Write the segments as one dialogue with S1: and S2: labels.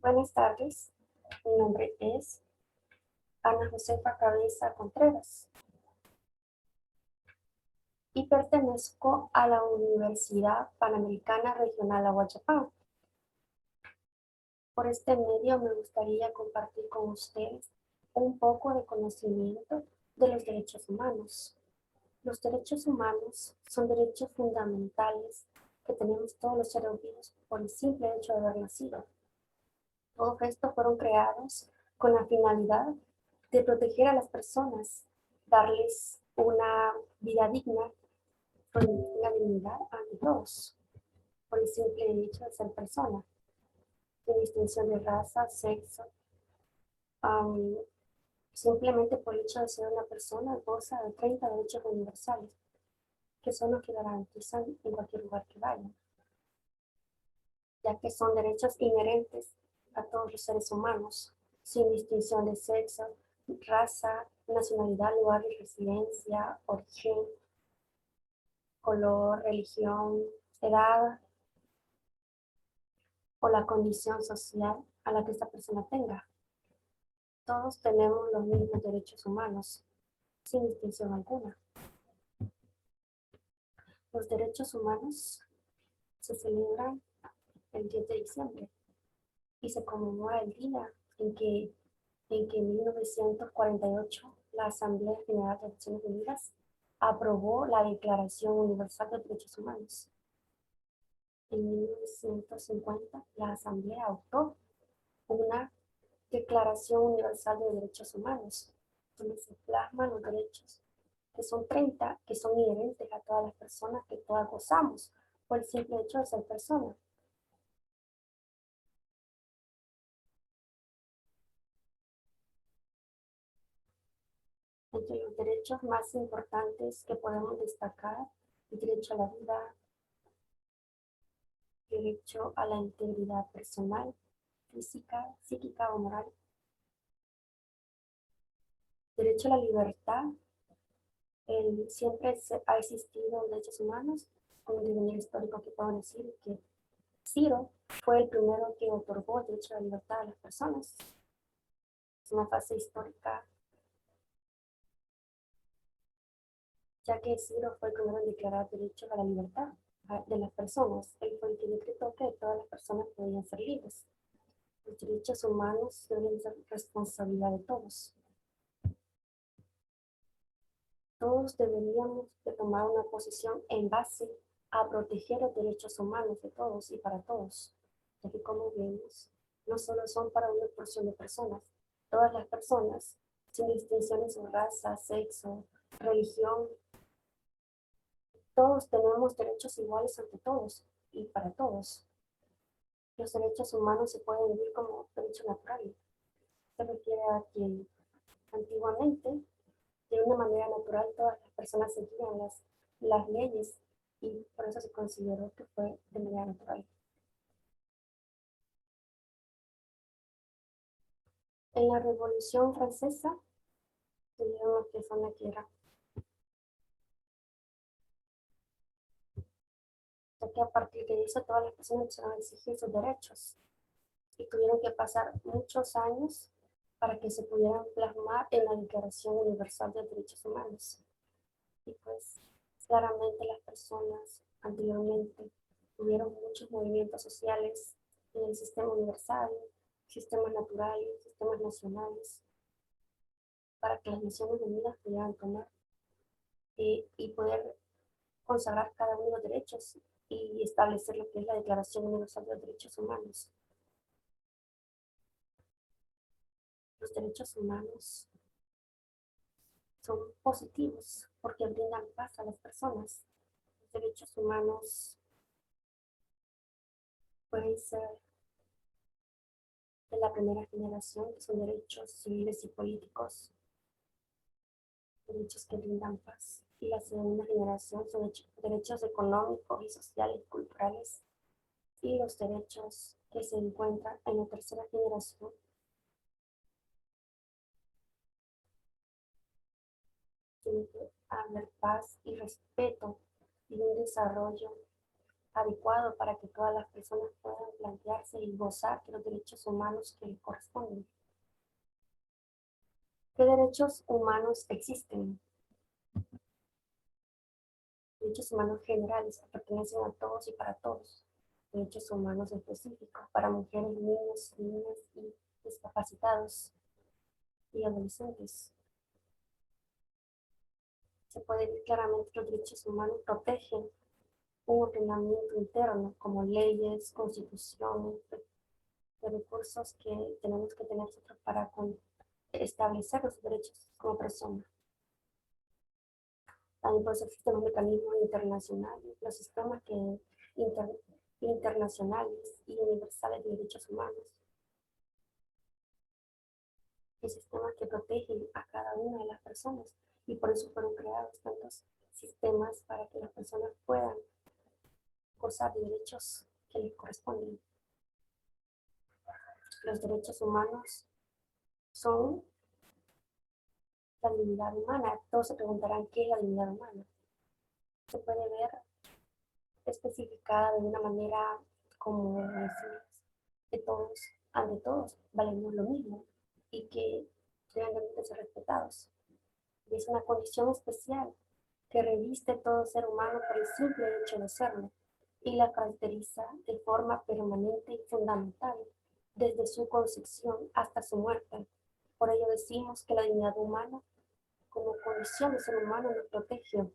S1: Buenas tardes, mi nombre es Ana Josefa Cabeza Contreras y pertenezco a la Universidad Panamericana Regional Aguachapán. Por este medio me gustaría compartir con ustedes un poco de conocimiento de los derechos humanos. Los derechos humanos son derechos fundamentales que tenemos todos los seres vivos por el simple hecho de haber nacido. Todos estos fueron creados con la finalidad de proteger a las personas, darles una vida digna, con la dignidad ante todos, por el simple hecho de ser persona, sin distinción de raza, sexo, um, simplemente por el hecho de ser una persona goza de 30 derechos universales, que son los que garantizan en cualquier lugar que vayan, ya que son derechos inherentes a todos los seres humanos, sin distinción de sexo, raza, nacionalidad, lugar de residencia, origen, color, religión, edad o la condición social a la que esta persona tenga. Todos tenemos los mismos derechos humanos, sin distinción alguna. Los derechos humanos se celebran el 10 de diciembre y se conmemora el día en 1948 la Asamblea General de Naciones Unidas aprobó la Declaración Universal de Derechos Humanos. En 1950 la Asamblea adoptó una Declaración Universal de Derechos Humanos, donde se plasman los derechos, que son 30, que son inherentes a todas las personas, que todas gozamos por el simple hecho de ser personas. Entre los derechos más importantes que podemos destacar, el derecho a la vida, derecho a la integridad personal, física, psíquica o moral, derecho a la libertad, siempre ha existido derechos humanos, con un devenir histórico que puedo decir que Ciro fue el primero que otorgó el derecho a la libertad a las personas. Es una fase histórica, ya que Ciro fue el primero en declarar derecho a la libertad de las personas. Él fue el que decretó que todas las personas podían ser libres. Los derechos humanos deben ser responsabilidad de todos. Todos deberíamos de tomar una posición en base a proteger los derechos humanos de todos y para todos, ya que como vemos, no solo son para una porción de personas, todas las personas, sin distinciones de raza, sexo, religión, todos tenemos derechos iguales ante todos y para todos. Los derechos humanos se pueden vivir como derechos naturales. Se refiere a que antiguamente, de una manera natural, todas las personas seguían las leyes y por eso se consideró que fue de manera natural. En la Revolución Francesa tuvieron lo que fue una guerra, ya que a partir de eso todas las personas empezaron a exigir sus derechos y tuvieron que pasar muchos años para que se pudieran plasmar en la Declaración Universal de Derechos Humanos. Y pues claramente las personas anteriormente tuvieron muchos movimientos sociales en el sistema universal, sistemas naturales, sistemas nacionales, para que las Naciones Unidas pudieran tomar y poder consagrar cada uno de los derechos y establecer lo que es la Declaración Universal de los Derechos Humanos. Los derechos humanos son positivos porque brindan paz a las personas. Los derechos humanos pueden ser de la primera generación, que son derechos civiles y políticos, derechos que brindan paz. Y la segunda generación son derechos económicos y sociales y culturales. Y los derechos que se encuentran en la tercera generación tiene que haber paz y respeto y un desarrollo adecuado para que todas las personas puedan plantearse y gozar de los derechos humanos que les corresponden. ¿Qué derechos humanos existen? Derechos humanos generales que pertenecen a todos y para todos. Derechos humanos específicos para mujeres, niños, niñas y discapacitados y adolescentes. Se puede ver claramente que los derechos humanos protegen un ordenamiento interno como leyes, constituciones, de recursos que tenemos que tener nosotros para establecer los derechos como persona. También por eso existen los mecanismos internacionales, los sistemas internacionales y universales de derechos humanos, y sistemas que protegen a cada una de las personas, y por eso fueron creados tantos sistemas para que las personas puedan gozar de derechos que les corresponden. Los derechos humanos son la dignidad humana. Todos se preguntarán qué es la dignidad humana. Se puede ver especificada de una manera como decimos, que todos, ante todos, valemos lo mismo y que deben de ser respetados. Y es una condición especial que reviste todo ser humano por el simple hecho de serlo y la caracteriza de forma permanente y fundamental desde su concepción hasta su muerte. Por ello decimos que la dignidad humana como condición de ser humano nos protege.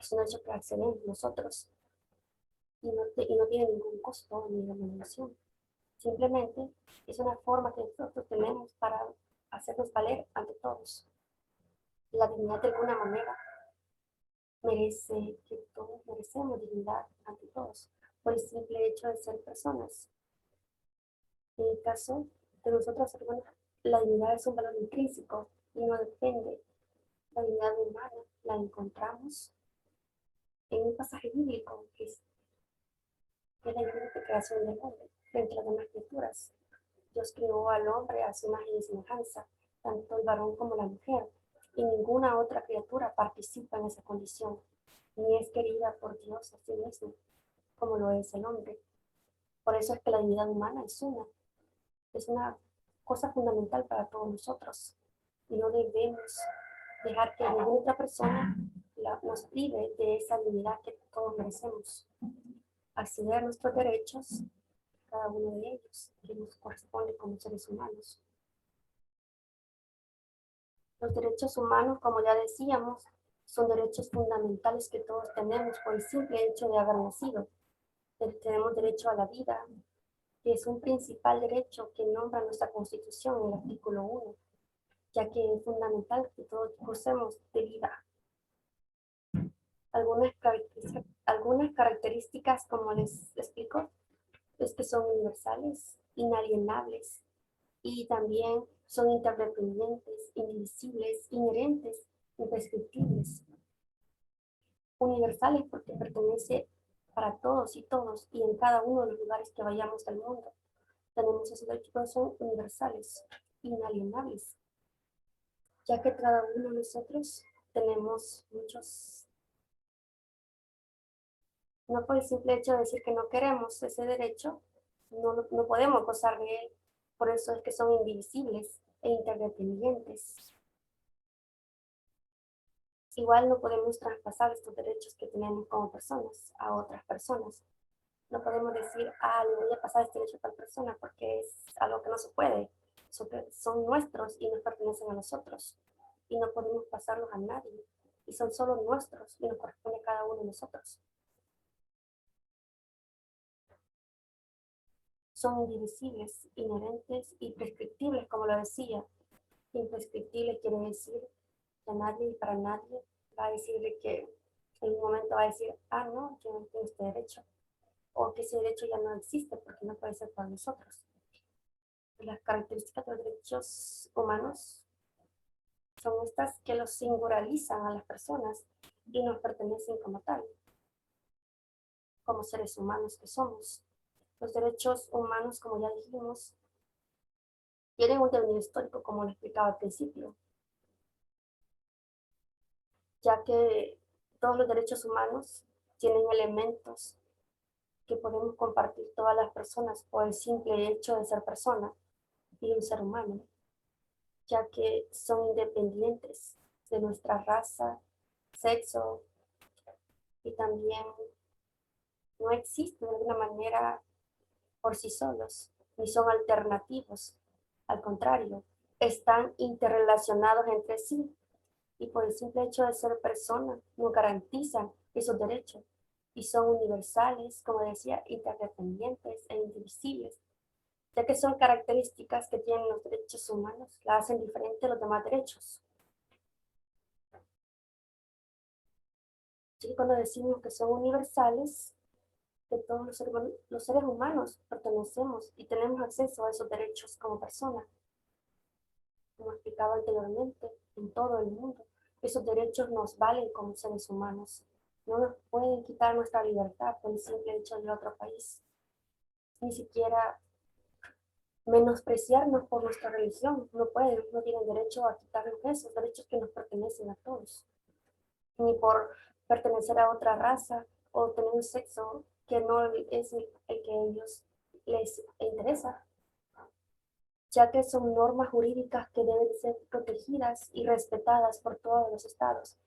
S1: Es un hecho que accedemos nosotros y no tiene ningún costo ni remuneración. Simplemente es una forma que nosotros tenemos para hacernos valer ante todos. La dignidad de alguna manera merece que todos merecemos dignidad ante todos por el simple hecho de ser personas. En el caso de nosotros, hermanos, la dignidad es un valor intrínseco y no depende. La dignidad humana la encontramos en un pasaje bíblico que es la infinita creación del hombre frente a las demás criaturas. Dios creó al hombre a su imagen y semejanza, tanto el varón como la mujer, y ninguna otra criatura participa en esa condición, ni es querida por Dios a sí mismo, como lo es el hombre. Por eso es que la dignidad humana es una cosa fundamental para todos nosotros, y no debemos dejar que ninguna otra persona nos prive de esa dignidad que todos merecemos. Acceder a nuestros derechos, cada uno de ellos, que nos corresponde como seres humanos. Los derechos humanos, como ya decíamos, son derechos fundamentales que todos tenemos por el simple hecho de haber nacido. Tenemos derecho a la vida, que es un principal derecho que nombra nuestra Constitución en el artículo 1, ya que es fundamental que todos gocemos de vida. Algunas características, como les explico, es que son universales, inalienables, y también son interdependientes, indivisibles, inherentes, imprescriptibles. Universales porque pertenece para todos y todos y en cada uno de los lugares que vayamos del mundo. Tenemos esos derechos, son universales, inalienables, ya que cada uno de nosotros tenemos muchos, no por el simple hecho de decir que no queremos ese derecho, no podemos gozar de él, por eso es que son indivisibles e interdependientes. Igual no podemos traspasar estos derechos que tenemos como personas a otras personas. No podemos decir, le voy a pasar este derecho a tal persona porque es algo que no se puede. Son nuestros y nos pertenecen a nosotros. Y no podemos pasarlos a nadie. Y son solo nuestros y nos corresponde a cada uno de nosotros. Son indivisibles, inherentes y prescriptibles, como lo decía. Imprescriptible quiere decir que nadie y para nadie va a decirle que en un momento va a decir, no, yo no tengo este derecho, o que ese derecho ya no existe porque no puede ser para nosotros. Las características de los derechos humanos son estas que los singularizan a las personas y nos pertenecen como tal, como seres humanos que somos. Los derechos humanos, como ya dijimos, tienen un devenir histórico, como lo explicaba al principio, ya que todos los derechos humanos tienen elementos que podemos compartir todas las personas por el simple hecho de ser persona y un ser humano, ya que son independientes de nuestra raza, sexo y también no existen de alguna manera por sí solos, ni son alternativos. Al contrario, están interrelacionados entre sí y por el simple hecho de ser personas nos garantizan esos derechos y son universales, como decía, interdependientes e indivisibles, ya que son características que tienen los derechos humanos, la hacen diferente de los demás derechos. Y cuando decimos que son universales, que todos los seres humanos pertenecemos y tenemos acceso a esos derechos como personas, como explicaba anteriormente, en todo el mundo. Esos derechos nos valen como seres humanos. No nos pueden quitar nuestra libertad por el simple hecho de otro país. Ni siquiera menospreciarnos por nuestra religión. No pueden, no tienen derecho a quitarnos esos derechos que nos pertenecen a todos. Ni por pertenecer a otra raza o tener un sexo que no es el que a ellos les interesa, ya que son normas jurídicas que deben ser protegidas y respetadas por todos los estados.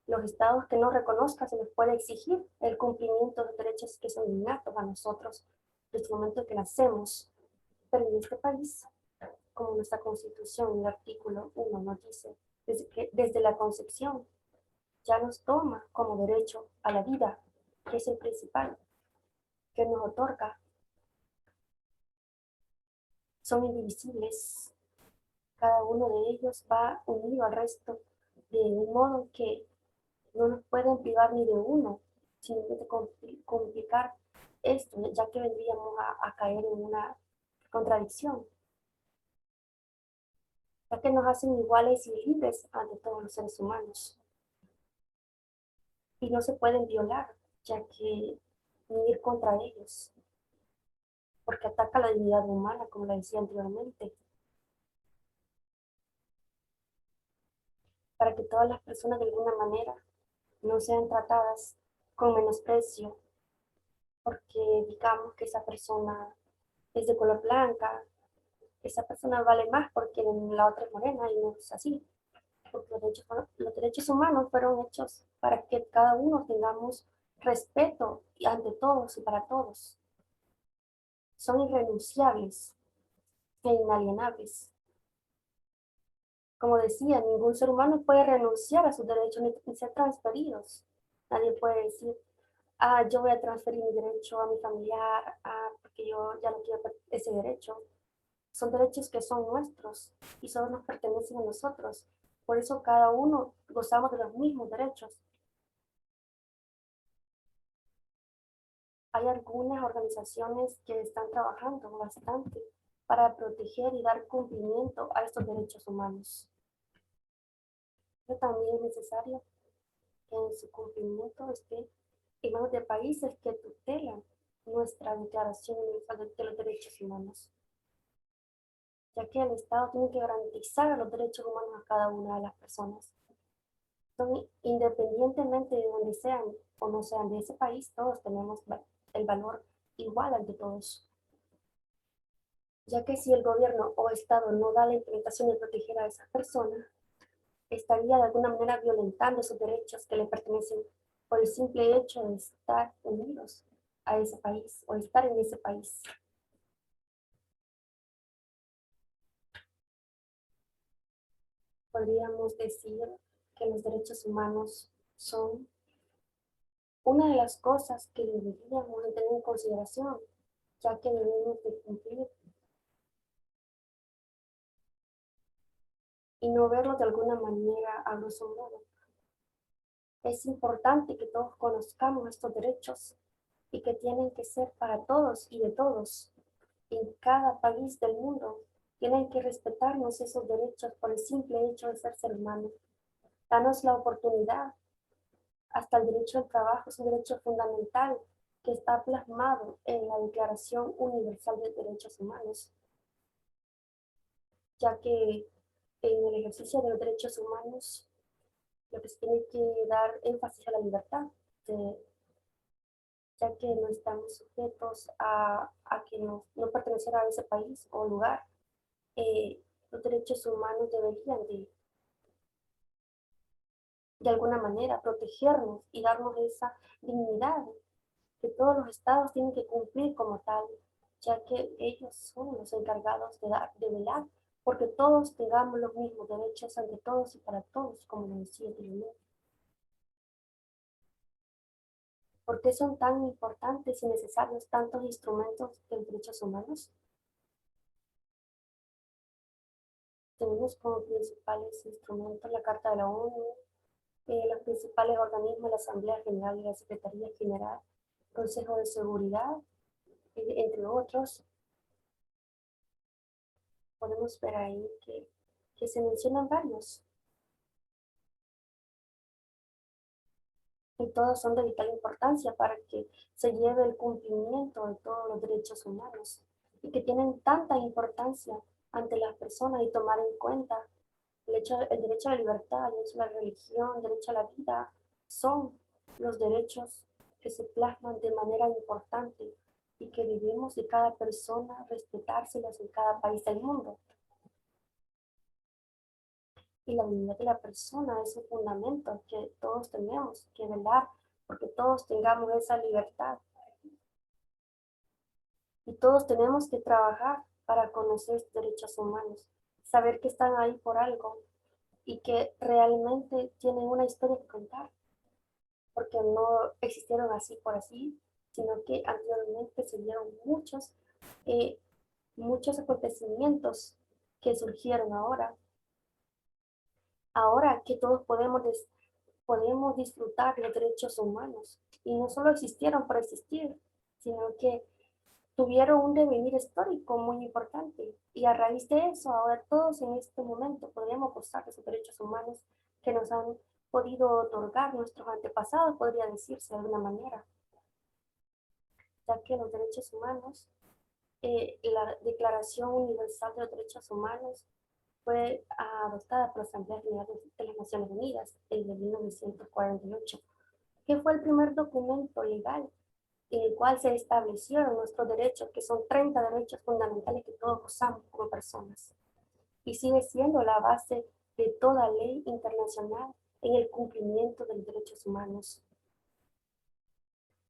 S1: Los estados que no reconozcan se les puede exigir el cumplimiento de derechos que son innatos a nosotros desde el momento que nacemos. Pero en este país, como nuestra constitución, el artículo 1 nos dice, desde la concepción ya nos toma como derecho a la vida, que es el principal, que nos otorga, son indivisibles. Cada uno de ellos va unido al resto de un modo que no nos pueden privar ni de uno, sino de complicar esto, ya que vendríamos a caer en una contradicción, ya que nos hacen iguales y libres ante todos los seres humanos y no se pueden violar, ya que ni ir contra ellos, porque ataca la dignidad humana, como la decía anteriormente, para que todas las personas de alguna manera no sean tratadas con menosprecio, porque digamos que esa persona es de color blanca, esa persona vale más porque la otra es morena y no es así. Porque los derechos humanos fueron hechos para que cada uno tengamos respeto ante todos y para todos. Son irrenunciables e inalienables. Como decía, ningún ser humano puede renunciar a sus derechos ni ser transferidos. Nadie puede decir, yo voy a transferir mi derecho a mi familiar, porque yo ya no quiero ese derecho. Son derechos que son nuestros y solo nos pertenecen a nosotros. Por eso cada uno gozamos de los mismos derechos. Hay algunas organizaciones que están trabajando bastante para proteger y dar cumplimiento a estos derechos humanos. Pero también es necesario que en su cumplimiento esté en manos de países que tutelan nuestra Declaración Universal de los Derechos Humanos, ya que el Estado tiene que garantizar los derechos humanos a cada una de las personas. Son, independientemente de donde sean o no sean de ese país, todos tenemos el valor igual al de todos. Ya que si el gobierno o Estado no da la implementación de proteger a esa persona, estaría de alguna manera violentando sus derechos que le pertenecen por el simple hecho de estar unidos a ese país o estar en ese país. Podríamos decir que los derechos humanos son una de las cosas que deberíamos tener en consideración, ya que debemos de cumplir y no verlo de alguna manera a grosso modo. Es importante que todos conozcamos estos derechos y que tienen que ser para todos y de todos. En cada país del mundo tienen que respetarnos esos derechos por el simple hecho de ser humano. Danos la oportunidad. Hasta el derecho al trabajo es un derecho fundamental que está plasmado en la Declaración Universal de Derechos Humanos, ya que en el ejercicio de los derechos humanos lo que se tiene que dar énfasis a la libertad de ya que no estamos sujetos a que no pertenecer a ese país o lugar. Los derechos humanos deberían de alguna manera protegernos y darnos esa dignidad que todos los estados tienen que cumplir como tal, ya que ellos son los encargados de velar porque todos tengamos los mismos derechos ante todos y para todos, como lo decía anteriormente. ¿Por qué son tan importantes y necesarios tantos instrumentos de derechos humanos? Tenemos como principales instrumentos la Carta de la ONU, los principales organismos, la Asamblea General y la Secretaría General, Consejo de Seguridad, entre otros. Podemos ver ahí que se mencionan varios, y todos son de vital importancia para que se lleve el cumplimiento de todos los derechos humanos y que tienen tanta importancia ante las personas y tomar en cuenta el derecho a la libertad, el derecho a la religión, el derecho a la vida, son los derechos que se plasman de manera importante y que debemos de cada persona respetárselos en cada país del mundo. Y la dignidad de la persona es un fundamento que todos tenemos que velar porque todos tengamos esa libertad y todos tenemos que trabajar para conocer estos derechos humanos, saber que están ahí por algo y que realmente tienen una historia que contar, porque no existieron así por así, sino que anteriormente se dieron eh, muchos acontecimientos que surgieron ahora que todos podemos disfrutar de los derechos humanos. Y no solo existieron por existir, sino que tuvieron un devenir histórico muy importante. Y a raíz de eso, ahora todos en este momento podríamos gozar de esos derechos humanos que nos han podido otorgar nuestros antepasados, podría decirse de alguna manera, ya que los derechos humanos, la Declaración Universal de los Derechos Humanos fue adoptada por la Asamblea General de las Naciones Unidas en 1948, que fue el primer documento legal en el cual se establecieron nuestros derechos, que son 30 derechos fundamentales que todos gozamos como personas. Y sigue siendo la base de toda ley internacional en el cumplimiento de los derechos humanos.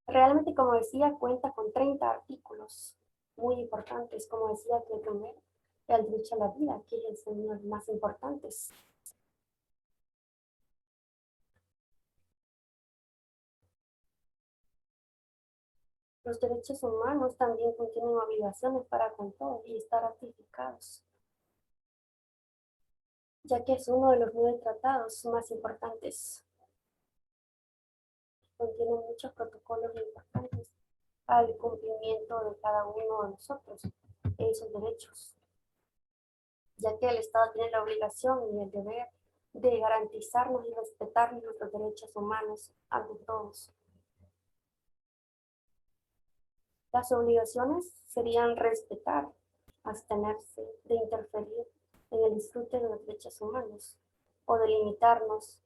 S1: Realmente, como decía, cuenta con 30 artículos muy importantes, como decía que el primero, el derecho a la vida, que es uno de los más importantes. Los derechos humanos también contienen obligaciones para con todos y estar ratificados, ya que es uno de los 9 tratados más importantes. Contiene muchos protocolos importantes para el cumplimiento de cada uno de nosotros, esos derechos, ya que el Estado tiene la obligación y el deber de garantizarnos y respetar nuestros derechos humanos ante todos. Las obligaciones serían respetar, abstenerse de interferir en el disfrute de los derechos humanos o de limitarnos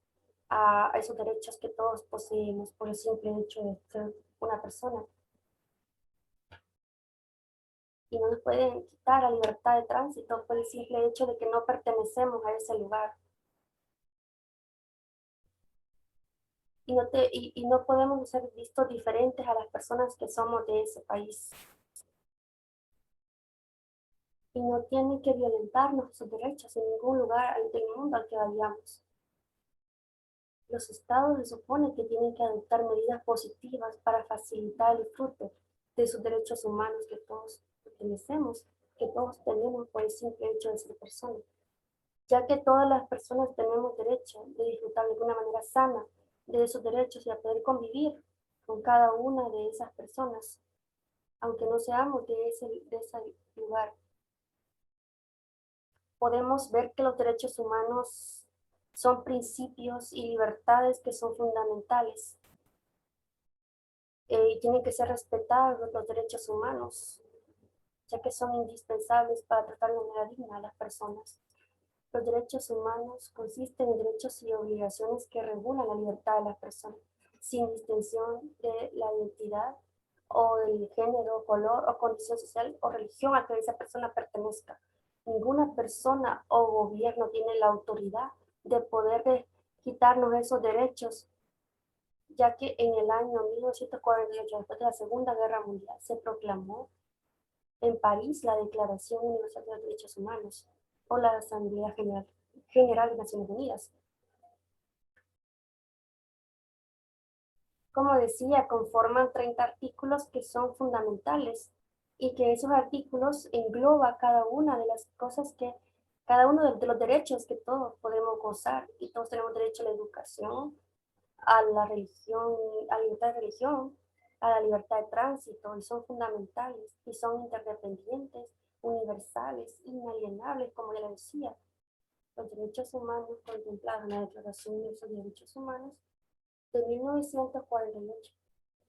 S1: a esos derechos que todos poseemos por el simple hecho de ser una persona. Y no nos pueden quitar la libertad de tránsito por el simple hecho de que no pertenecemos a ese lugar. Y no podemos ser vistos diferentes a las personas que somos de ese país. Y no tienen que violentarnos sus derechos en ningún lugar del mundo al que vayamos. Los estados se supone que tienen que adoptar medidas positivas para facilitar el disfrute de sus derechos humanos que todos pertenecemos, que todos tenemos por el simple hecho de ser personas, ya que todas las personas tenemos derecho de disfrutar de una manera sana de esos derechos y a poder convivir con cada una de esas personas, aunque no seamos de ese lugar. Podemos ver que los derechos humanos son principios y libertades que son fundamentales y tienen que ser respetados los derechos humanos, ya que son indispensables para tratar de manera digna a las personas. Los derechos humanos consisten en derechos y obligaciones que regulan la libertad de las personas, sin distinción de la identidad, o del género, color o condición social o religión a que esa persona pertenezca. Ninguna persona o gobierno tiene la autoridad de poder quitarnos esos derechos, ya que en el año 1948, después de la Segunda Guerra Mundial, se proclamó en París la Declaración Universal de los Derechos Humanos o la Asamblea General de Naciones Unidas. Como decía, conforman 30 artículos que son fundamentales y que esos artículos engloba cada una de las cosas que, cada uno de los derechos que todos podemos gozar y todos tenemos derecho a la educación, a la religión, a la libertad de religión, a la libertad de tránsito y son fundamentales y son interdependientes, universales, inalienables, como ya lo decía. Los derechos humanos contemplados en la Declaración Universal de Derechos Humanos de 1948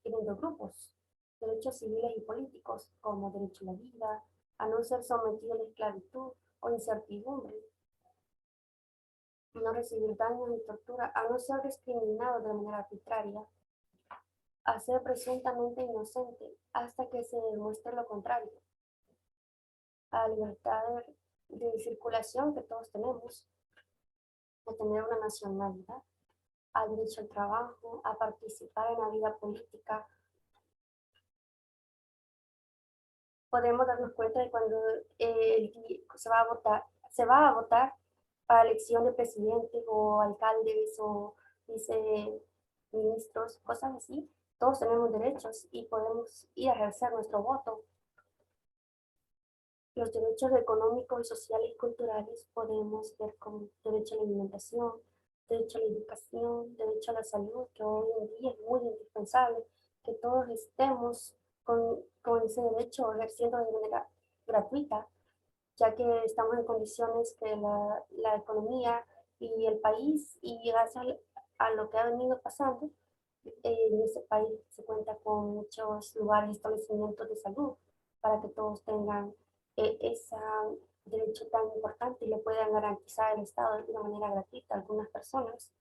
S1: tienen dos grupos: derechos civiles y políticos, como derecho a la vida, a no ser sometido a la esclavitud o incertidumbre, no recibir daños ni tortura, a no ser discriminado de manera arbitraria, a ser presuntamente inocente hasta que se demuestre lo contrario, a la libertad de circulación que todos tenemos, de tener una nacionalidad, al derecho al trabajo, a participar en la vida política. Podemos darnos cuenta de cuando se va a votar para elección de presidente o alcaldes o viceministros, cosas así. Todos tenemos derechos y podemos ir a ejercer nuestro voto. Los derechos económicos y sociales y culturales podemos ver como derecho a la alimentación, derecho a la educación, derecho a la salud, que hoy en día es muy indispensable que todos estemos con ese derecho ejerciendo de manera gratuita, ya que estamos en condiciones que la economía y el país, y gracias a lo que ha venido pasando, en ese país se cuenta con muchos lugares, establecimientos de salud, para que todos tengan ese derecho tan importante y lo puedan garantizar el Estado de una manera gratuita a algunas personas.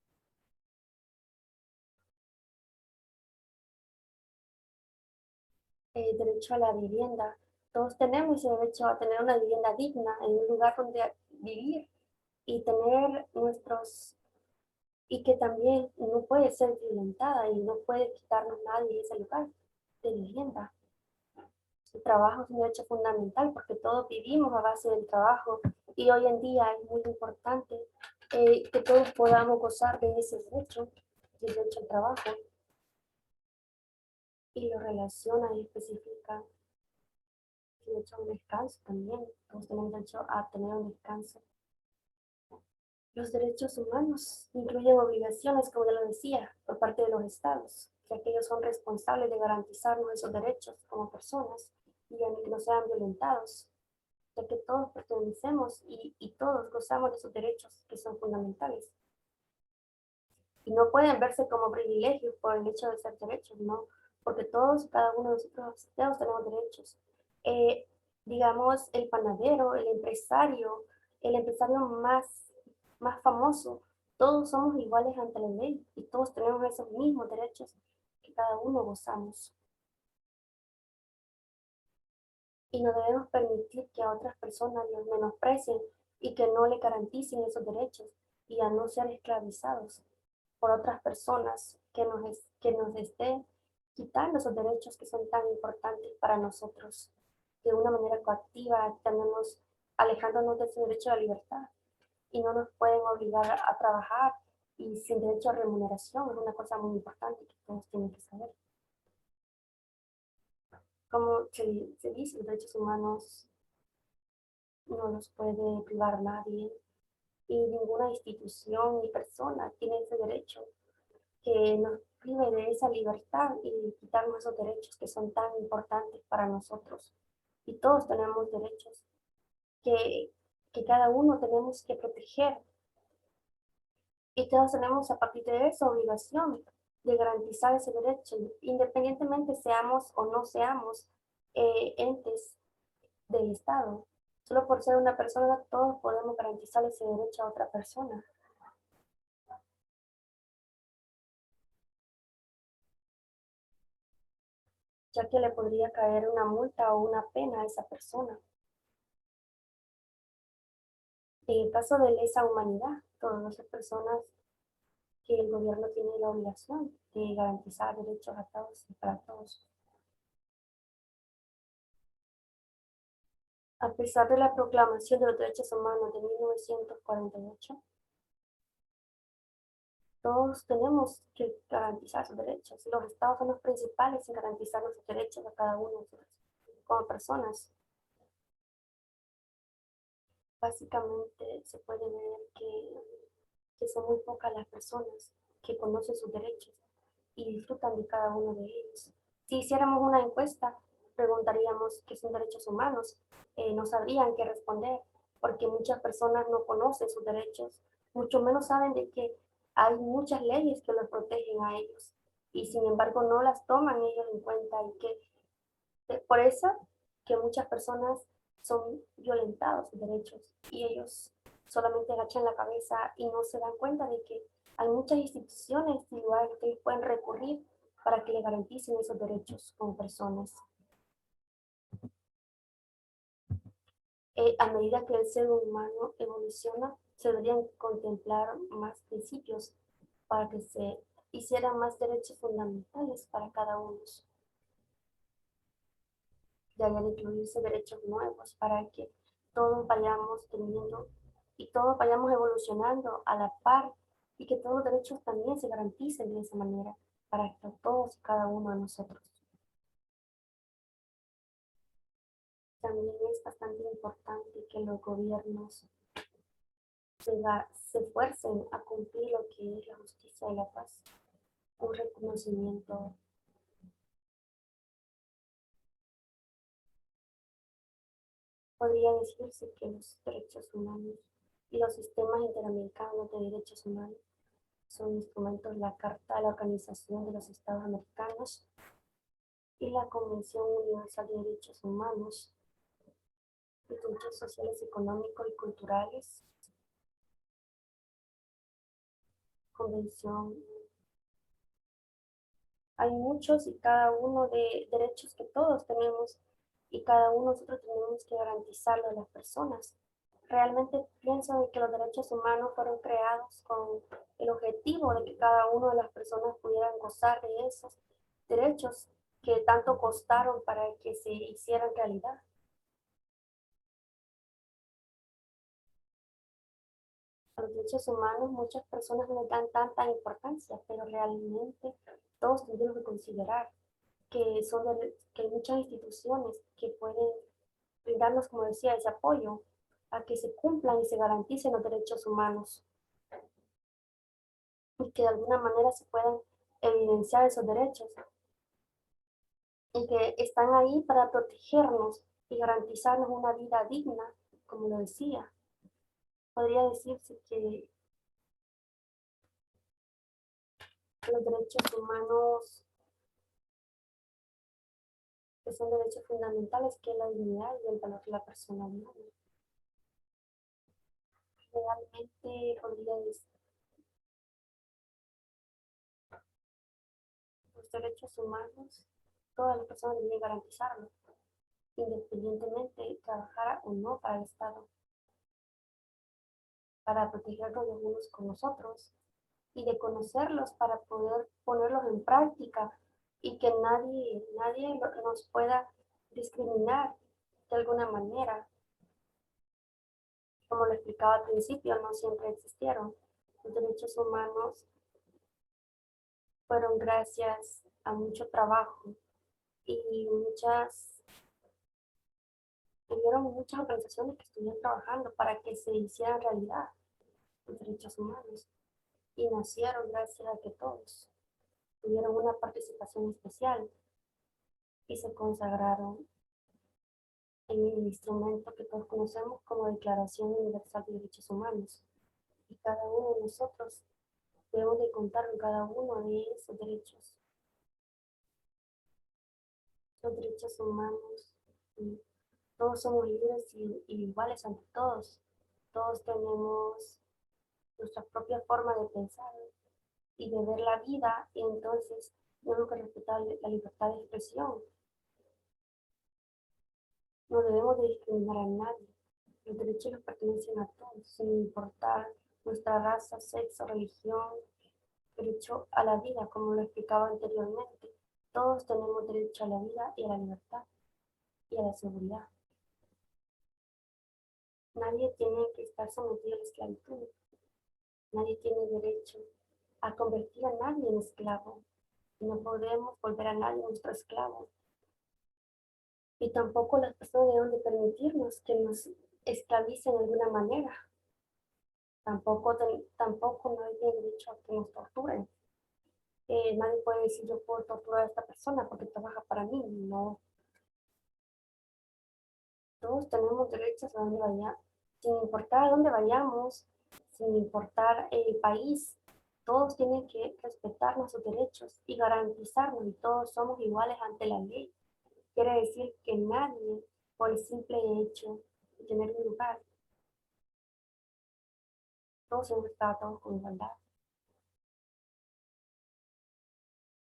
S1: Derecho a la vivienda. Todos tenemos ese derecho a tener una vivienda digna, en un lugar donde vivir y tener nuestros, y que también no puede ser violentada y no puede quitarnos nadie ese lugar de vivienda. El trabajo es un derecho fundamental porque todos vivimos a base del trabajo y hoy en día es muy importante que todos podamos gozar de ese derecho, del derecho al trabajo, y lo relaciona y especifica el derecho a un descanso también. Todos tenemos derecho a tener un descanso. Los derechos humanos incluyen obligaciones, como ya lo decía, por parte de los estados, ya que ellos son responsables de garantizarnos esos derechos como personas y que no sean violentados, ya que todos pertenecemos y todos gozamos de esos derechos que son fundamentales. Y no pueden verse como privilegios por el hecho de ser derechos, ¿no? Porque todos, cada uno de nosotros, todos tenemos derechos. Eh, digamos, el empresario más famoso, todos somos iguales ante la ley y todos tenemos esos mismos derechos que cada uno gozamos. Y no debemos permitir que a otras personas los menosprecien y que no le garanticen esos derechos y a no ser esclavizados por otras personas que nos estén quitando esos derechos que son tan importantes para nosotros. De una manera coactiva, tenemos alejándonos de ese derecho a la libertad y no nos pueden obligar a trabajar y sin derecho a remuneración. Es una cosa muy importante que todos tienen que saber. Como se dice, los derechos humanos no los puede privar nadie y ninguna institución ni persona tiene ese derecho que nos prive de esa libertad y quitarnos esos derechos que son tan importantes para nosotros. Y todos tenemos derechos que, que cada uno tenemos que proteger y todos tenemos a partir de eso obligación de garantizar ese derecho, independientemente seamos o no seamos entes del Estado. Solo por ser una persona, todos podemos garantizar ese derecho a otra persona. ya que le podría caer una multa o una pena a esa persona. En el caso de lesa humanidad, todas esas personas que el gobierno tiene la obligación de garantizar derechos a todos y para todos. A pesar de la Proclamación de los Derechos Humanos de 1948, todos tenemos que garantizar sus derechos. Los estados son los principales en garantizar los derechos a cada uno de nosotros como personas. Básicamente se puede ver que son muy pocas las personas que conocen sus derechos y disfrutan de cada uno de ellos. Si hiciéramos una encuesta, preguntaríamos qué son derechos humanos. No sabrían qué responder porque muchas personas no conocen sus derechos, mucho menos saben de que hay muchas leyes que los protegen a ellos y sin embargo no las toman ellos en cuenta y que por eso que muchas personas son violentados sus derechos y ellos solamente agachan la cabeza y no se dan cuenta de que hay muchas instituciones y lugares que ellos pueden recurrir para que les garanticen esos derechos como personas. A medida que el ser humano evoluciona, se deberían contemplar más principios para que se hicieran más derechos fundamentales para cada uno. Deberían incluirse derechos nuevos para que todos vayamos teniendo y todos vayamos evolucionando a la par y que todos los derechos también se garanticen de esa manera para todos y cada uno de nosotros. También es bastante importante que los gobiernos se esfuercen a cumplir lo que es la justicia y la paz, un reconocimiento. Podría decirse que los derechos humanos y los sistemas interamericanos de derechos humanos son instrumentos de la Carta de la Organización de los Estados Americanos y la Convención Universal de Derechos Humanos, de derechos sociales, económicos y culturales, Convención. Hay muchos y cada uno de derechos que todos tenemos y cada uno de nosotros tenemos que garantizarlo a las personas. Realmente pienso que los derechos humanos fueron creados con el objetivo de que cada una de las personas pudieran gozar de esos derechos que tanto costaron para que se hicieran realidad. A los derechos humanos muchas personas no les dan tanta importancia, pero realmente todos tenemos que considerar que hay muchas instituciones que pueden brindarnos, como decía, ese apoyo a que se cumplan y se garanticen los derechos humanos y que de alguna manera se puedan evidenciar esos derechos y que están ahí para protegernos y garantizarnos una vida digna, como lo decía. Podría decirse que los derechos humanos, que son derechos fundamentales, que es la dignidad y el valor de la persona humana. Realmente podría decir los derechos humanos, todas las personas deben garantizarlos, independientemente de trabajar o no para el Estado, para protegernos los unos con los otros y de conocerlos para poder ponerlos en práctica y que nadie nos pueda discriminar de alguna manera. Como lo explicaba al principio, no siempre existieron. Los derechos humanos fueron gracias a mucho trabajo y hubieron muchas organizaciones que estuvieron trabajando para que se hicieran realidad los derechos humanos y nacieron gracias a que todos tuvieron una participación especial y se consagraron en el instrumento que todos conocemos como Declaración Universal de Derechos Humanos. Y cada uno de nosotros debemos de contar con cada uno de esos derechos. Los derechos humanos, y todos somos libres y iguales ante todos. Todos tenemos nuestra propia forma de pensar y de ver la vida, y entonces tenemos que respetar la libertad de expresión No debemos de discriminar a nadie. Los derechos nos pertenecen a todos, sin importar nuestra raza, sexo, religión, derecho a la vida, como lo explicaba anteriormente. Todos tenemos derecho a la vida y a la libertad y a la seguridad. Nadie tiene que estar sometido a la esclavitud. Nadie tiene derecho a convertir a nadie en esclavo. No podemos volver a nadie nuestro esclavo. Y tampoco las personas deben de permitirnos que nos esclavicen de alguna manera. Tampoco nadie tiene derecho a que nos torturen. Nadie puede decir yo puedo torturar a esta persona porque trabaja para mí. No, todos tenemos derechos a donde vayamos, sin importar a dónde vayamos, sin importar el país. Todos tienen que respetar nuestros derechos y garantizarnos, y todos somos iguales ante la ley. Quiere decir que nadie, por el simple hecho de tener un lugar, todos hemos tratados con igualdad.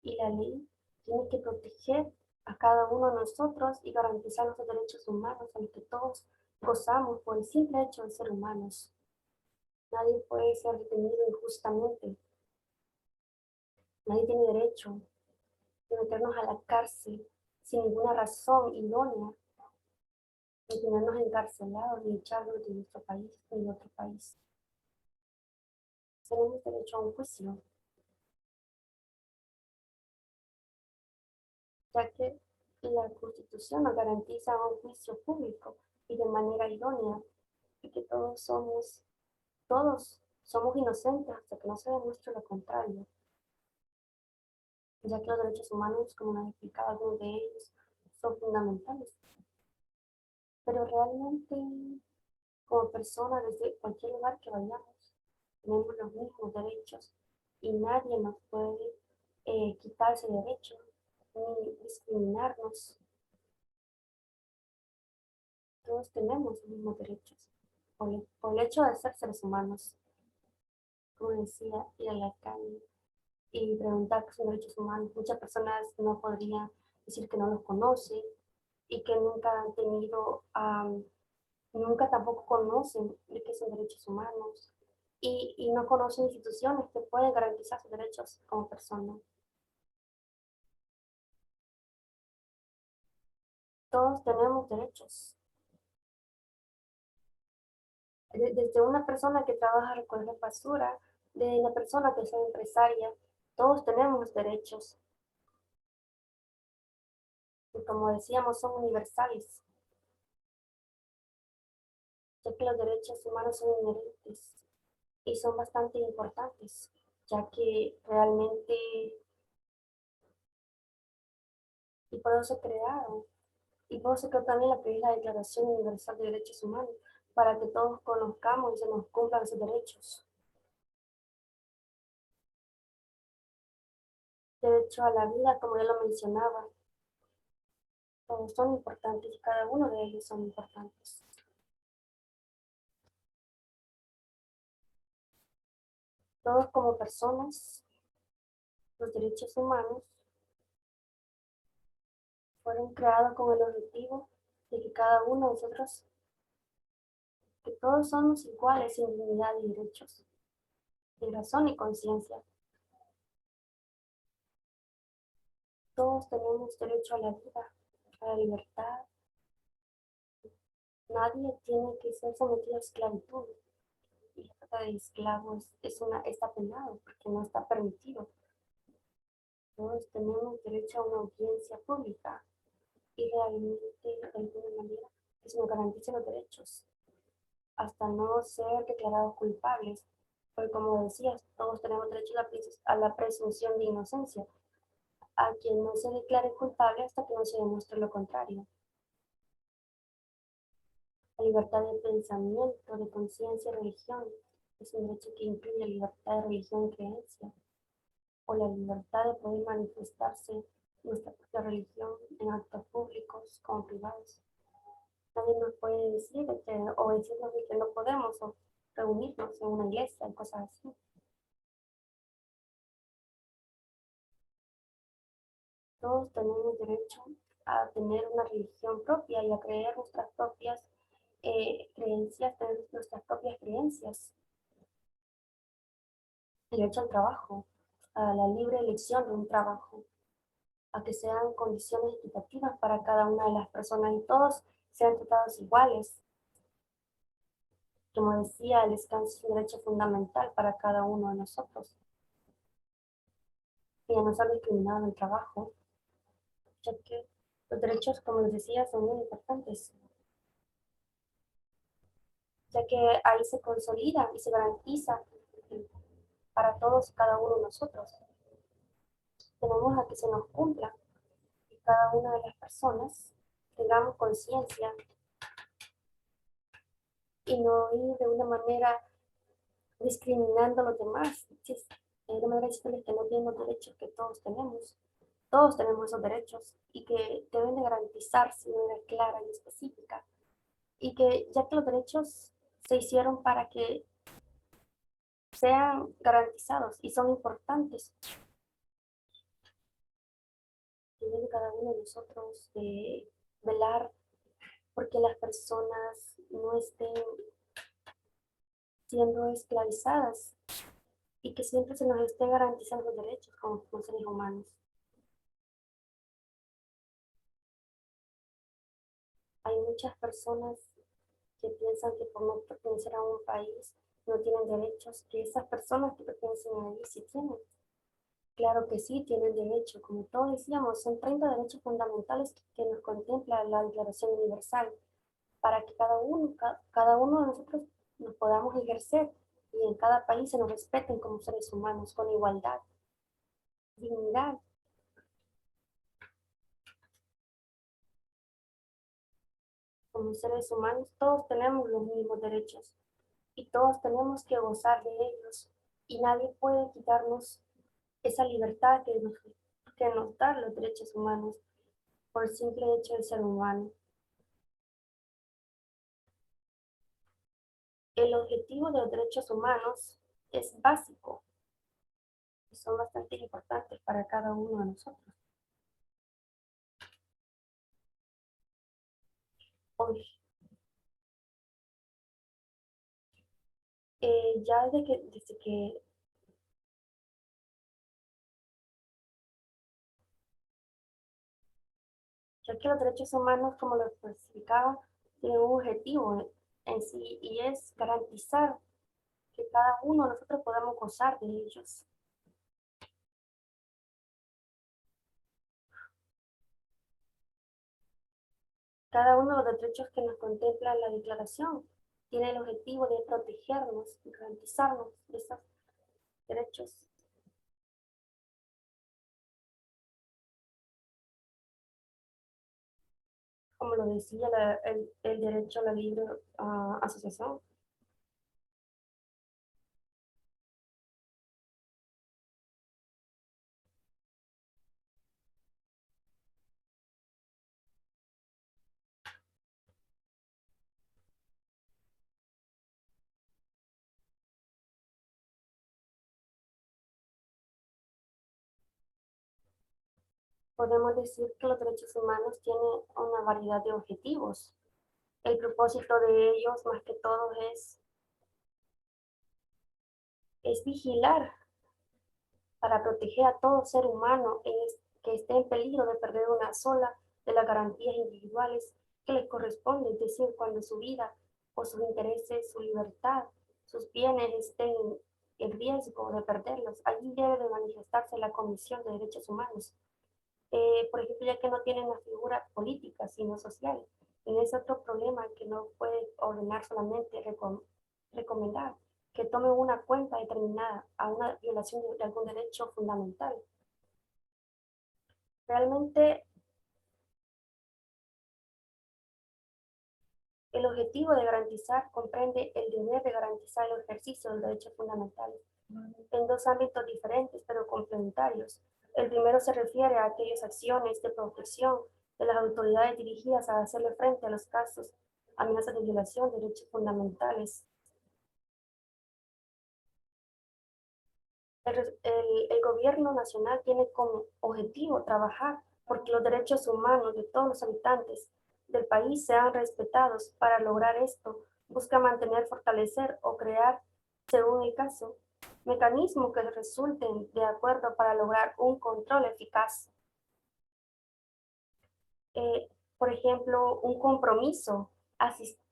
S1: Y la ley tiene que proteger a cada uno de nosotros y garantizar los derechos humanos a los que todos gozamos por el simple hecho de ser humanos. Nadie puede ser detenido injustamente. Nadie tiene derecho de meternos a la cárcel sin ninguna razón idónea, ni tenernos encarcelados, ni echarnos de nuestro país ni de otro país. Tenemos derecho a un juicio, ya que la Constitución nos garantiza un juicio público y de manera idónea, y que todos somos inocentes hasta que no se demuestre lo contrario, ya que los derechos humanos, como nos explicaba algunos de ellos, son fundamentales. Pero realmente, como personas, desde cualquier lugar que vayamos, tenemos los mismos derechos y nadie nos puede quitarse derechos ni discriminarnos. Todos tenemos los mismos derechos por el hecho de ser seres humanos. Como decía, ir a la calle y preguntar qué son derechos humanos. Muchas personas no podrían decir que no los conocen y que nunca han tenido, nunca tampoco conocen de qué son derechos humanos y no conocen instituciones que pueden garantizar sus derechos como personas. Todos tenemos derechos. Desde una persona que trabaja recogiendo basura, de una persona que es empresaria, todos tenemos derechos. Y como decíamos, son universales, ya que los derechos humanos son inherentes y son bastante importantes, ya que realmente, y por eso se crearon, y por eso se creó también la primera Declaración Universal de Derechos Humanos, para que todos conozcamos y se nos cumplan sus derechos. Derecho a la vida, como ya lo mencionaba, todos son importantes y cada uno de ellos son importantes. Todos como personas, los derechos humanos fueron creados con el objetivo de que cada uno de nosotros, que todos somos iguales sin dignidad y derechos, de razón y conciencia. Todos tenemos derecho a la vida, a la libertad. Nadie tiene que ser sometido a esclavitud. Y la trata de esclavos está penado porque no está permitido. Todos tenemos derecho a una audiencia pública y realmente, de alguna manera, que se nos garantice los derechos hasta no ser declarados culpables. Porque como decías, todos tenemos derecho a la presunción de inocencia, a quien no se declare culpable hasta que no se demuestre lo contrario. La libertad de pensamiento, de conciencia y religión es un derecho que incluye la libertad de religión y creencia, o la libertad de poder manifestarse nuestra propia religión en actos públicos como privados. Nadie nos puede decir o decirnos que no podemos o reunirnos en una iglesia y cosas así. Todos tenemos derecho a tener una religión propia y a creer nuestras propias creencias, tener nuestras propias creencias. Derecho al trabajo, a la libre elección de un trabajo, a que sean condiciones equitativas para cada una de las personas y todos sean tratados iguales. Como decía, el descanso es un derecho fundamental para cada uno de nosotros. Y a no ser discriminado en el trabajo, ya que los derechos, como les decía, son muy importantes, ya que ahí se consolida y se garantiza para todos y cada uno de nosotros. Tenemos a que se nos cumpla y cada una de las personas tengamos conciencia y no ir de una manera discriminando a los demás, de una manera diciéndoles que no tienen los derechos que todos tenemos. Todos tenemos esos derechos y que deben de garantizarse de manera clara y específica. Y que ya que los derechos se hicieron para que sean garantizados y son importantes, tiene cada uno de nosotros de velar porque las personas no estén siendo esclavizadas y que siempre se nos estén garantizando los derechos como seres humanos. Hay muchas personas que piensan que por no pertenecer a un país no tienen derechos, que esas personas que pertenecen a ahí sí tienen. Claro que sí, tienen derecho. Como todos decíamos, son 30 derechos fundamentales que nos contempla la Declaración Universal para que cada uno de nosotros nos podamos ejercer y en cada país se nos respeten como seres humanos con igualdad, dignidad. Como seres humanos todos tenemos los mismos derechos y todos tenemos que gozar de ellos y nadie puede quitarnos esa libertad que nos dan los derechos humanos por el simple hecho de ser humano. El objetivo de los derechos humanos es básico y son bastante importantes para cada uno de nosotros. Hoy, ya ya que los derechos humanos, como lo especificaba, tienen un objetivo en sí y es garantizar que cada uno de nosotros podamos gozar de ellos. Cada uno de los derechos que nos contempla la Declaración tiene el objetivo de protegernos y garantizarnos de esos derechos. Como lo decía el derecho a la libre asociación. Podemos decir que los derechos humanos tienen una variedad de objetivos. El propósito de ellos, más que todo, es vigilar para proteger a todo ser humano que esté en peligro de perder una sola de las garantías individuales que le corresponde, es decir, cuando su vida o sus intereses, su libertad, sus bienes estén en riesgo de perderlos. Allí debe de manifestarse la Comisión de Derechos Humanos. Por ejemplo, ya que no tienen una figura política, sino social. En ese otro problema que no puede ordenar solamente recomendar que tome una cuenta determinada a una violación de algún derecho fundamental. Realmente el objetivo de garantizar comprende el deber de garantizar el ejercicio del derecho fundamental en dos ámbitos diferentes pero complementarios. El primero se refiere a aquellas acciones de protección de las autoridades dirigidas a hacerle frente a los casos, amenazas de violación de derechos fundamentales. El gobierno nacional tiene como objetivo trabajar porque los derechos humanos de todos los habitantes del país sean respetados. Para lograr esto, busca mantener, fortalecer o crear, según el caso, mecanismos que resulten de acuerdo para lograr un control eficaz. Por ejemplo, un compromiso,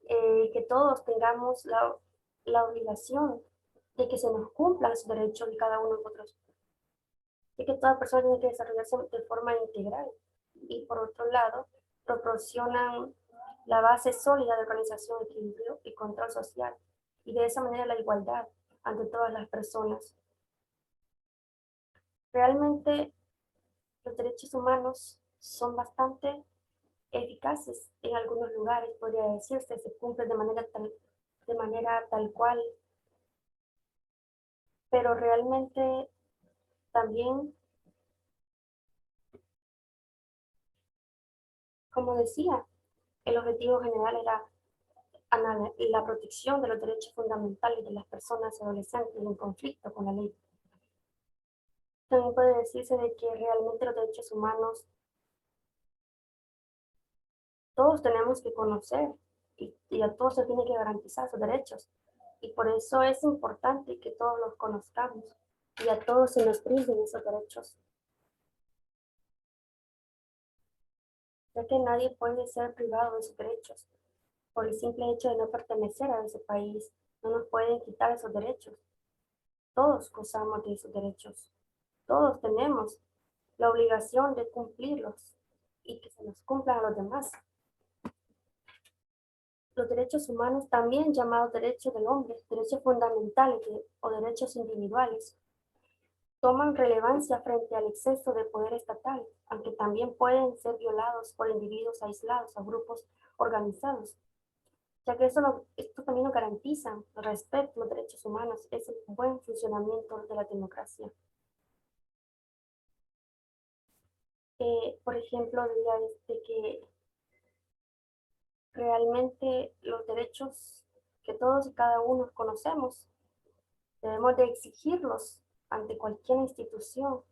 S1: que todos tengamos la obligación de que se nos cumplan los derechos de cada uno de nosotros, de que toda persona tiene que desarrollarse de forma integral. Y por otro lado, proporcionan la base sólida de organización, equilibrio y control social, y de esa manera la igualdad ante todas las personas. Realmente los derechos humanos son bastante eficaces en algunos lugares, podría decirse, se cumplen de manera tal cual, pero realmente también, como decía, el objetivo general era la protección de los derechos fundamentales de las personas y adolescentes en conflicto con la ley. También puede decirse de que realmente los derechos humanos todos tenemos que conocer y a todos se tiene que garantizar sus derechos. Y por eso es importante que todos los conozcamos y a todos se nos brinden esos derechos, ya que nadie puede ser privado de sus derechos por el simple hecho de no pertenecer a ese país. No nos pueden quitar esos derechos. Todos gozamos de esos derechos. Todos tenemos la obligación de cumplirlos y que se nos cumplan a los demás. Los derechos humanos, también llamados derechos del hombre, derechos fundamentales o derechos individuales, toman relevancia frente al exceso de poder estatal, aunque también pueden ser violados por individuos aislados o grupos organizados, ya que esto también nos garantiza el respeto a los derechos humanos, es el buen funcionamiento de la democracia. Por ejemplo, diría que realmente los derechos que todos y cada uno conocemos, debemos de exigirlos ante cualquier institución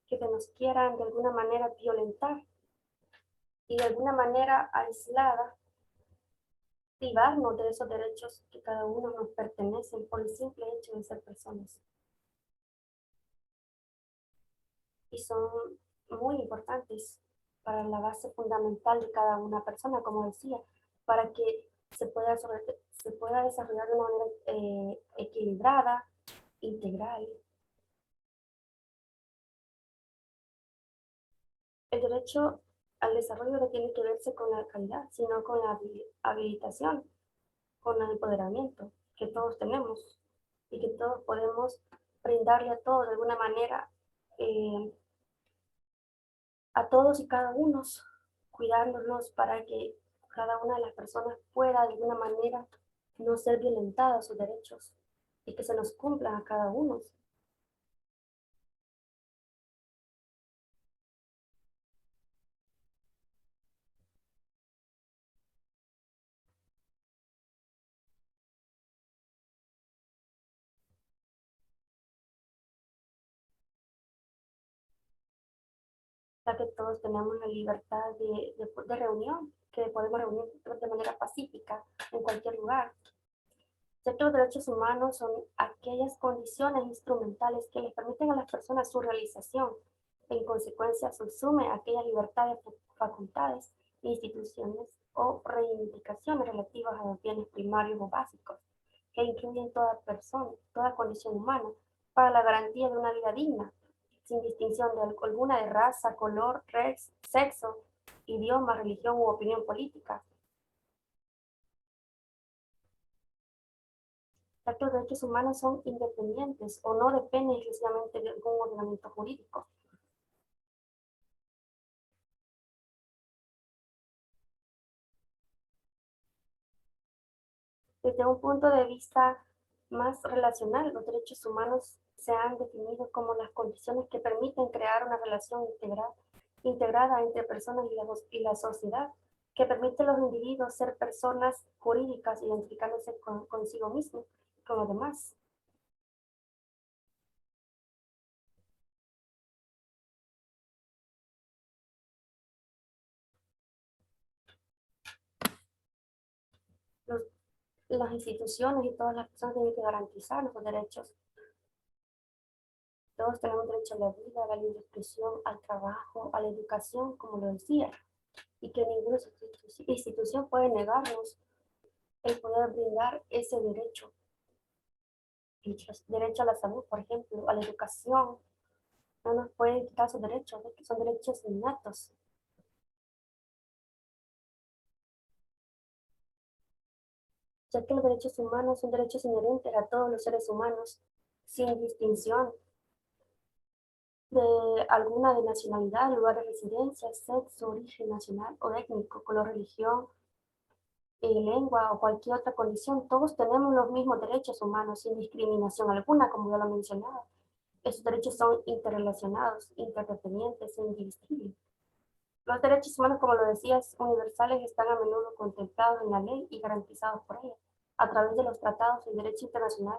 S1: que se nos quieran de alguna manera violentar y de alguna manera aislada, privarnos de esos derechos que cada uno nos pertenecen por el simple hecho de ser personas. Y son muy importantes para la base fundamental de cada una persona, como decía, para que se pueda desarrollar de una manera equilibrada, integral. El derecho al desarrollo no tiene que verse con la calidad, sino con la habilitación, con el empoderamiento que todos tenemos y que todos podemos brindarle a todos de alguna manera, eh, a todos y cada uno, cuidándonos para que cada una de las personas pueda de alguna manera no ser violentada sus derechos y que se nos cumplan a cada uno. Ya que todos tenemos la libertad de reunión, que podemos reunir de manera pacífica en cualquier lugar. Ciertos derechos humanos son aquellas condiciones instrumentales que les permiten a las personas su realización. En consecuencia, subsume aquellas libertades, facultades, instituciones o reivindicaciones relativas a los bienes primarios o básicos, que incluyen toda persona, toda condición humana, para la garantía de una vida digna, sin distinción de alguna de raza, color, sexo, idioma, religión u opinión política. Los derechos humanos son independientes o no dependen exclusivamente de algún ordenamiento jurídico. Desde un punto de vista más relacional, los derechos humanos se han definido como las condiciones que permiten crear una relación integrada entre personas y la sociedad, que permite a los individuos ser personas jurídicas identificándose consigo mismos, con los demás. las instituciones y todas las personas tienen que garantizar los derechos. Todos tenemos derecho a la vida, a la libre expresión, al trabajo, a la educación, como lo decía, y que ninguna institución puede negarnos el poder brindar ese derecho. Derecho a la salud, por ejemplo, a la educación, no nos pueden quitar sus derechos, que son derechos innatos. Ya que los derechos humanos son derechos inherentes a todos los seres humanos, sin distinción de alguna de nacionalidad, lugar de residencia, sexo, origen nacional o étnico, color, religión, lengua o cualquier otra condición. Todos tenemos los mismos derechos humanos sin discriminación alguna, como ya lo mencionaba. Esos derechos son interrelacionados, interdependientes e indivisibles. Los derechos humanos, como lo decías, universales están a menudo contemplados en la ley y garantizados por ella, a través de los tratados de derecho internacional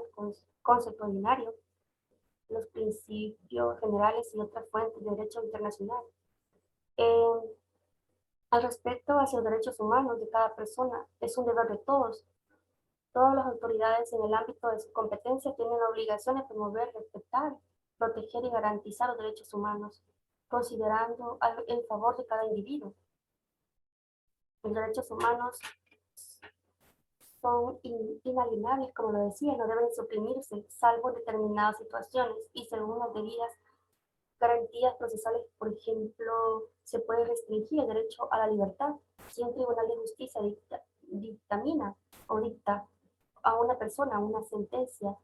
S1: consuetudinario, los principios generales y otras fuentes de derecho internacional. Eh, Al respecto hacia los derechos humanos de cada persona, es un deber de todos. Todas las autoridades en el ámbito de su competencia tienen la obligación de promover, respetar, proteger y garantizar los derechos humanos, considerando el favor de cada individuo. Los derechos humanos son inalienables, como lo decía, no deben suprimirse, salvo en determinadas situaciones y según las debidas garantías procesales. Por ejemplo, se puede restringir el derecho a la libertad si un tribunal de justicia dictamina o dicta a una persona una sentencia.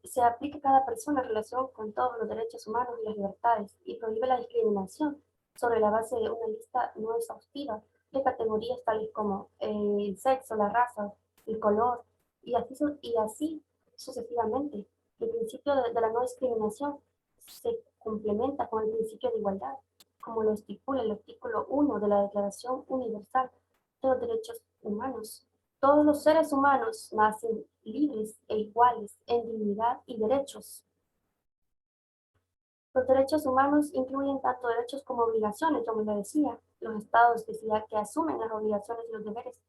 S1: Se aplica a cada persona en relación con todos los derechos humanos y las libertades y prohíbe la discriminación sobre la base de una lista no exhaustiva de categorías tales como el sexo, la raza, el color y así sucesivamente. El principio de la no discriminación se complementa con el principio de igualdad, como lo estipula el artículo 1 de la Declaración Universal de los Derechos Humanos. Todos los seres humanos nacen libres e iguales en dignidad y derechos. Los derechos humanos incluyen tanto derechos como obligaciones, como le decía. Los estados que asumen las obligaciones y los deberes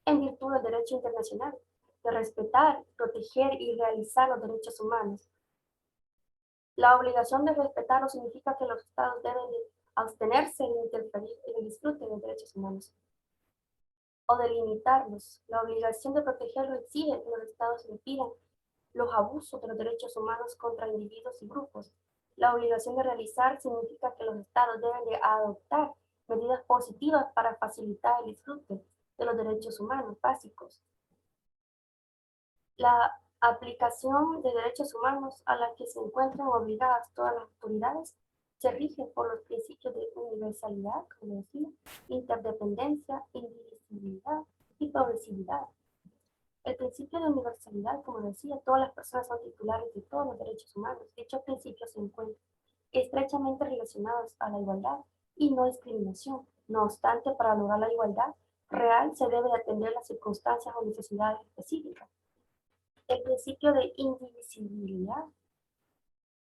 S1: en virtud del derecho internacional, de respetar, proteger y realizar los derechos humanos. La obligación de respetar no significa que los estados deben de abstenerse de interferir en el disfrute de los derechos humanos o de limitarlos. La obligación de protegerlo exige que los estados impidan los abusos de los derechos humanos contra individuos y grupos. La obligación de realizar significa que los estados deben de adoptar medidas positivas para facilitar el disfrute de los derechos humanos básicos. La aplicación de derechos humanos a la que se encuentran obligadas todas las autoridades se rige por los principios de universalidad, como decía, interdependencia, indivisibilidad y progresividad. El principio de universalidad, como decía, todas las personas son titulares de todos los derechos humanos. Dichos principios se encuentran estrechamente relacionados a la igualdad y no discriminación. No obstante, para lograr la igualdad real se debe atender las circunstancias o necesidades específicas. El principio de indivisibilidad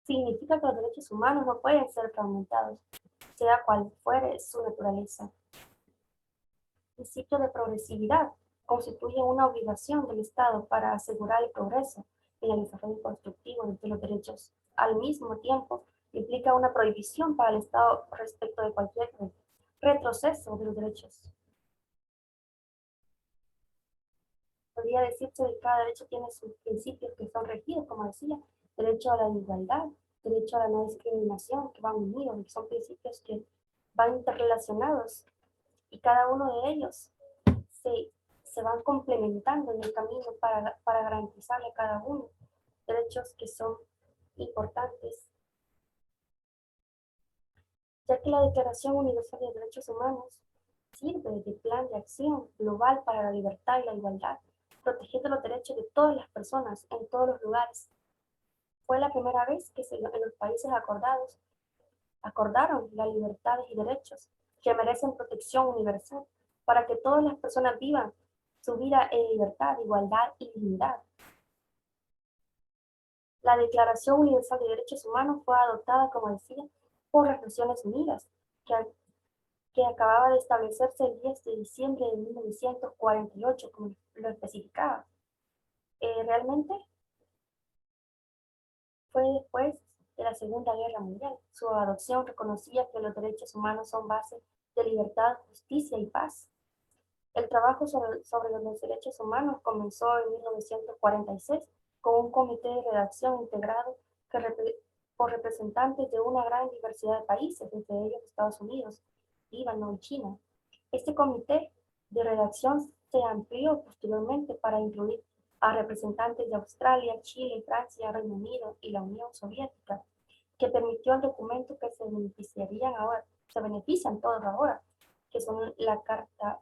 S1: significa que los derechos humanos no pueden ser fragmentados, sea cual fuere su naturaleza. El principio de progresividad constituye una obligación del Estado para asegurar el progreso en el desarrollo constructivo de los derechos. Al mismo tiempo, implica una prohibición para el Estado respecto de cualquier retroceso de los derechos. Podría decirse que cada derecho tiene sus principios que son regidos, como decía, derecho a la igualdad, derecho a la no discriminación, que van unidos, que son principios que van interrelacionados y cada uno de ellos se van complementando en el camino para garantizarle a cada uno derechos que son importantes, ya que la Declaración Universal de Derechos Humanos sirve de plan de acción global para la libertad y la igualdad, protegiendo los derechos de todas las personas en todos los lugares. Fue la primera vez que en los países acordaron las libertades y derechos que merecen protección universal para que todas las personas vivan su vida en libertad, igualdad y dignidad. La Declaración Universal de Derechos Humanos fue adoptada, como decía, por las Naciones Unidas, que que acababa de establecerse el 10 de diciembre de 1948, como lo especificaba. Realmente fue después de la Segunda Guerra Mundial. Su adopción reconocía que los derechos humanos son base de libertad, justicia y paz. El trabajo sobre los derechos humanos comenzó en 1946 con un comité de redacción integrado por representantes de una gran diversidad de países, entre ellos Estados Unidos, Líbano y China. Este comité de redacción se amplió posteriormente para incluir a representantes de Australia, Chile, Francia, Reino Unido y la Unión Soviética, que permitió el documento que se benefician todos ahora, que son la Carta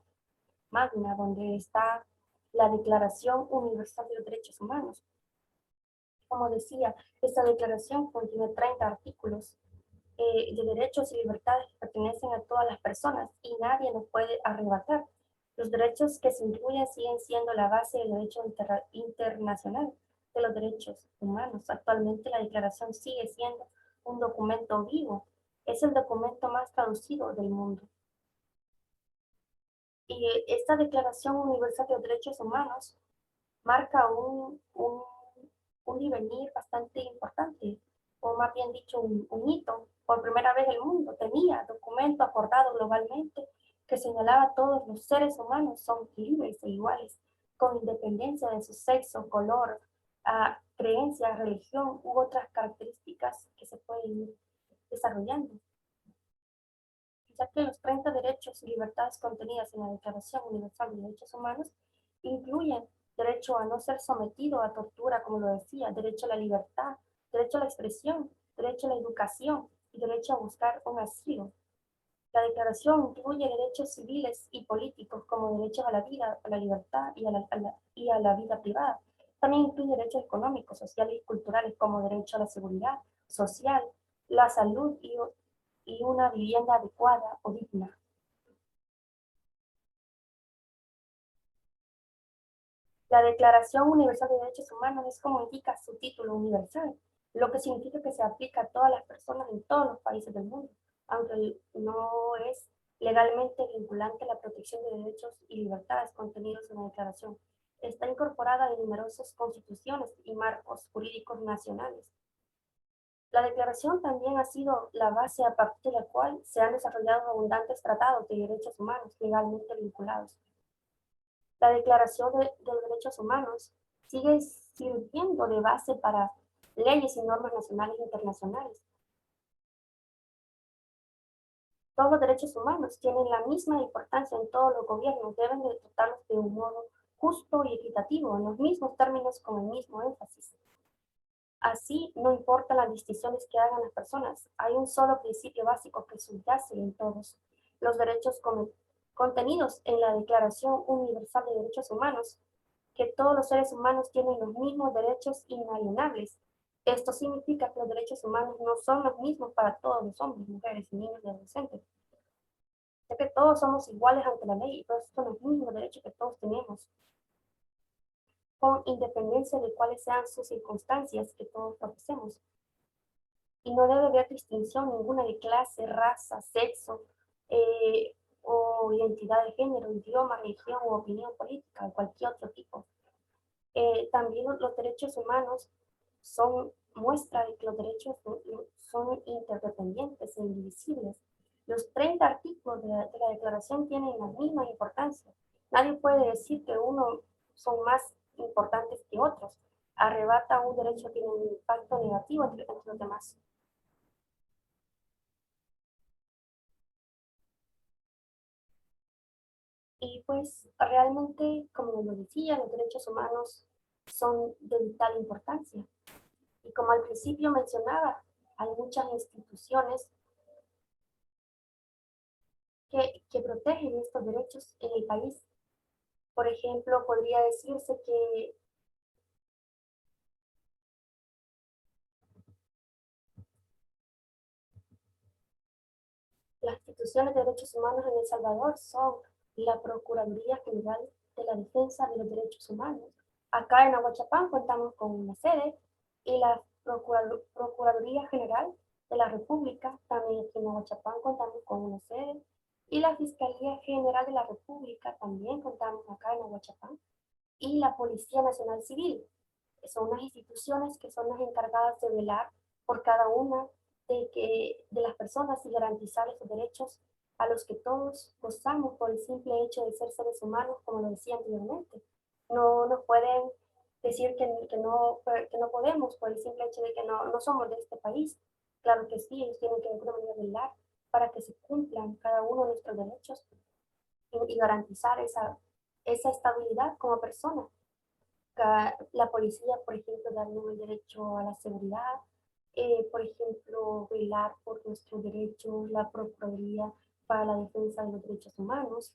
S1: Magna, donde está la Declaración Universal de los Derechos Humanos. Como decía, esta declaración contiene 30 artículos de derechos y libertades que pertenecen a todas las personas y nadie los puede arrebatar. Los derechos que se incluyen siguen siendo la base del derecho internacional de los derechos humanos. Actualmente la declaración sigue siendo un documento vivo. Es el documento más traducido del mundo. Y esta Declaración Universal de los Derechos Humanos marca un devenir bastante importante, o más bien dicho, un hito. Por primera vez el mundo tenía documento acordado globalmente que señalaba a todos los seres humanos son libres e iguales, con independencia de su sexo, color, creencia, religión u otras características que se pueden ir desarrollando. Ya que los 30 derechos y libertades contenidas en la Declaración Universal de Derechos Humanos incluyen derecho a no ser sometido a tortura, como lo decía, derecho a la libertad, derecho a la expresión, derecho a la educación y derecho a buscar un asilo. La declaración incluye derechos civiles y políticos como derechos a la vida, a la libertad y a la vida privada. También incluye derechos económicos, sociales y culturales como derecho a la seguridad social, la salud y una vivienda adecuada o digna. La Declaración Universal de Derechos Humanos es como indica su título universal, lo que significa que se aplica a todas las personas en todos los países del mundo, aunque no es legalmente vinculante la protección de derechos y libertades contenidos en la declaración. Está incorporada en numerosas constituciones y marcos jurídicos nacionales. La declaración también ha sido la base a partir de la cual se han desarrollado abundantes tratados de derechos humanos legalmente vinculados. La Declaración de los Derechos Humanos sigue sirviendo de base para leyes y normas nacionales e internacionales. Todos los derechos humanos tienen la misma importancia en todos los gobiernos, deben de tratarlos de un modo justo y equitativo, en los mismos términos, con el mismo énfasis. Así, no importan las distinciones que hagan las personas, hay un solo principio básico que subyace en todos los derechos contenidos en la Declaración Universal de Derechos Humanos, que todos los seres humanos tienen los mismos derechos inalienables. Esto significa que los derechos humanos no son los mismos para todos los hombres, mujeres, niños y adolescentes, ya que todos somos iguales ante la ley y todos son los mismos derechos que todos tenemos, con independencia de cuáles sean sus circunstancias que todos profesemos. Y no debe haber distinción ninguna de clase, raza, sexo, o identidad de género, idioma, religión o opinión política o cualquier otro tipo. También los derechos humanos son muestra de que los derechos son interdependientes e indivisibles. Los 30 artículos de la declaración tienen la misma importancia. Nadie puede decir que unos son más importantes que otros. Arrebata un derecho tiene un impacto negativo entre los demás. Y pues realmente, como lo decía, los derechos humanos son de vital importancia. Y como al principio mencionaba, hay muchas instituciones que protegen estos derechos en el país. Por ejemplo, podría decirse que las instituciones de derechos humanos en El Salvador son la Procuraduría General de la Defensa de los Derechos Humanos. Acá en Aguachapán contamos con una sede y la Procuraduría General de la República, también aquí en Aguachapán contamos con una sede Y la Fiscalía General de la República, también contamos acá en Aguachapán, y la Policía Nacional Civil. Son unas instituciones que son las encargadas de velar por cada una de las personas y garantizar esos derechos a los que todos gozamos por el simple hecho de ser seres humanos, como lo decía anteriormente. No nos pueden decir que no podemos por el simple hecho de que no somos de este país. Claro que sí, ellos tienen que de alguna manera velar para que se cumplan cada uno de nuestros derechos y garantizar esa estabilidad como persona. La policía, por ejemplo, darnos el derecho a la seguridad, por ejemplo, velar por nuestros derechos, la Procuraduría para la Defensa de los Derechos Humanos.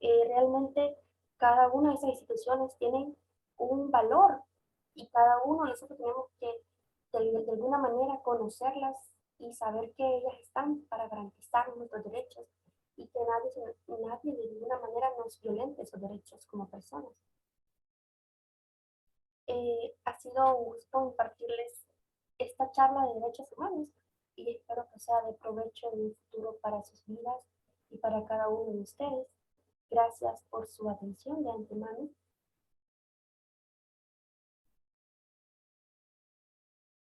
S1: Realmente cada una de esas instituciones tienen un valor y cada uno de nosotros tenemos que de alguna manera conocerlas y saber que ellas están para garantizar nuestros derechos y que nadie de ninguna manera nos violente esos derechos como personas. Ha sido un gusto impartirles esta charla de derechos humanos y espero que sea de provecho en el futuro para sus vidas y para cada uno de ustedes. Gracias por su atención de antemano